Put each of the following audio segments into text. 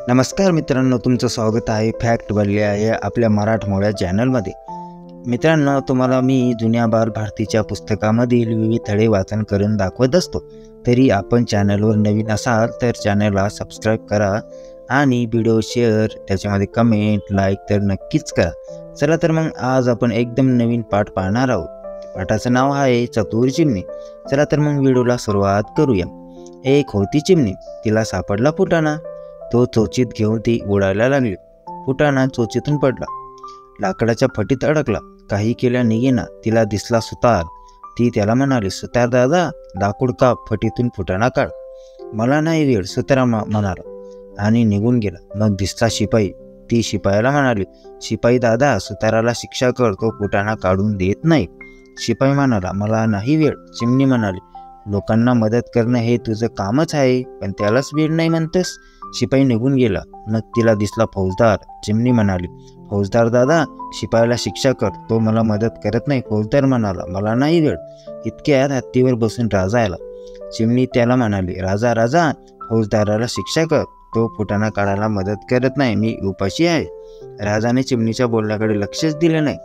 नमस्कार मित्रांनो, तुमचं स्वागत आहे फॅक्ट बदल्या या आपल्या मराठमोळ्या चॅनलमध्ये। मित्रांनो, तुम्हाला मी जुन्या बाल भारतीच्या पुस्तकामधील विविध धडे वाचन करून दाखवत असतो। तरी आपण चॅनलवर नवीन असाल तर चॅनलला सबस्क्राईब करा आणि व्हिडिओ शेअर, त्याच्यामध्ये कमेंट, लाईक तर नक्कीच करा। चला तर मग आज आपण एकदम नवीन पाठ पाहणार आहोत। पाठाचं नाव आहे चतुर चिमणी। चला तर मग व्हिडिओला सुरुवात करूया। एक होती चिमणी, तिला सापडला फुटाणा। तो चोचीत घेऊन ती उडायला लागली। फुटाणा चोचीतून पडला, लाकडाच्या फटीत अडकला। काही केल्या निघेना। तिला दिसला सुतार। ती त्याला म्हणाली, सुतार दादा, लाकूड काप, फटीतून फुटाणा काढ। मला नाही वेळ, सुतार म्हणाला आणि निघून गेला। मग दिसला शिपाई। ती शिपायाला म्हणाली, शिपाई दादा, सुताराला शिक्षा कर, तो फुटाणा काढून देत नाही। शिपाई म्हणाला, मला नाही वेळ। चिमणी म्हणाली, लोकांना मदत करणं हे तुझं कामच आहे, पण त्यालाच वेळ नाही म्हणतोस। शिपाई निघून गेला। मग तिला दिसला फौजदार। चिमणी म्हणाली, फौजदार दादा, शिपायाला शिक्षा कर, तो मला मदत करत नाही। फौजदार म्हणाला, मला नाही वेळ। इतक्यात हत्तीवर बसून राजा आला। चिमणी त्याला म्हणाली, राजा राजा, फौजदाराला शिक्षा कर, तो फुटाणा काढायला मदत करत नाही, मी उपाशी आहे। राजाने चिमणीच्या बोलण्याकडे लक्षच दिले नाही,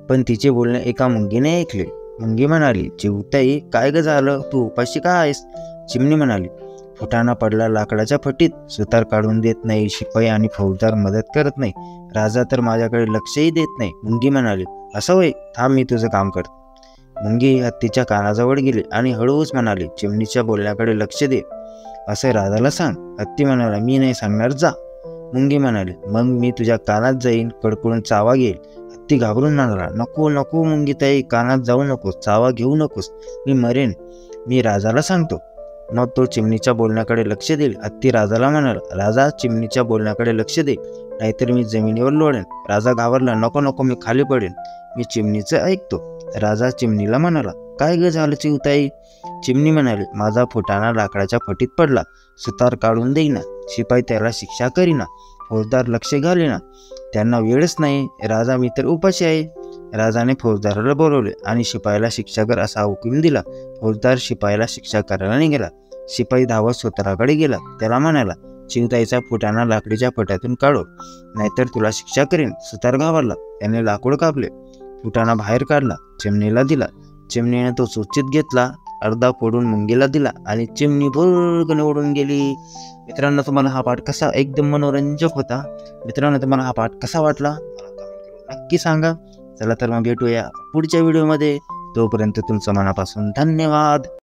पण तिचे बोलणे एका मुंगीने ऐकले। मुंगी म्हणाली, चिवताई, काय ग झालं, तू उपाशी का आहेस? चिमणी म्हणाली, फुटाणा पडला लाकडाच्या फटीत, सुतार काढून देत नाही, शिपाई आणि फौजदार मदत करत नाही, राजा तर माझ्याकडे लक्षही देत नाही। मुंगी म्हणाली, असं होय, थांब, मी तुझं काम करतो। मुंगी हत्तीच्या कानाजवळ गेली आणि हळूच म्हणाली, चिमणीच्या बोलण्याकडे लक्ष दे, असं राजाला सांग। हत्ती म्हणाला, मी नाही सांगणार, जा। मुंगी म्हणाली, मग मी तुझ्या कानात जाईन, कडकडून चावा घेईल। हत्ती घाबरून म्हणाला, नको नको मुंगीताई, कानात जाऊ नकोस, चावा घेऊ नकोस, मी मरेन, मी राजाला सांगतो। मग तो चिमणीच्या बोलण्याकडे लक्ष देईल। हत्ती राजाला म्हणाला, राजा, चिमणीच्या बोलण्याकडे लक्ष दे, नाहीतर मी जमिनीवर लोळेन। राजा घाबरला, नको नको, मी खाली पडेन, मी चिमणीचं ऐकतो। राजा चिमणीला म्हणाला, काय ग झालं चिवताई? चिमणी म्हणाली, माझा फुटाणा लाकडाच्या फटीत पडला, सुतार काढून देईना, शिपाई त्याला शिक्षा करीना, फौजदार लक्ष घालेना, त्यांना वेळच नाही, राजा, मी तर उपाशी आहे। राजाने फौजदाराला बोलवले आणि शिपायाला शिक्षा कर असा हुकूम दिला। फौजदार शिपायाला शिक्षा करायला निघाला। शिपाई धावत सुताराकडे गेला, त्याला म्हणाला, चिवताईचा फुटाणा लाकडीच्या फट्यातून काढो, नाहीतर तुला शिक्षा करेन। सुतार घाबरला, त्याने लाकूड कापले, फुटाणा बाहेर काढला, चिमणीला दिला। चिमणीने तो चोचीत घेतला, अर्धा फोडून मुंगीला दिला आणि चिमणी भुरकन उडून गेली। मित्रांनो, तुम्हाला हा पाठ कसा, एकदम मनोरंजक होता। मित्रांनो, तुम्हाला हा पाठ कसा वाटला मला कमेंट करून नक्की सांगा। चला तर मग भेटूया पुढच्या व्हिडिओमध्ये। तोपर्यंत तुमचं मनापासून धन्यवाद।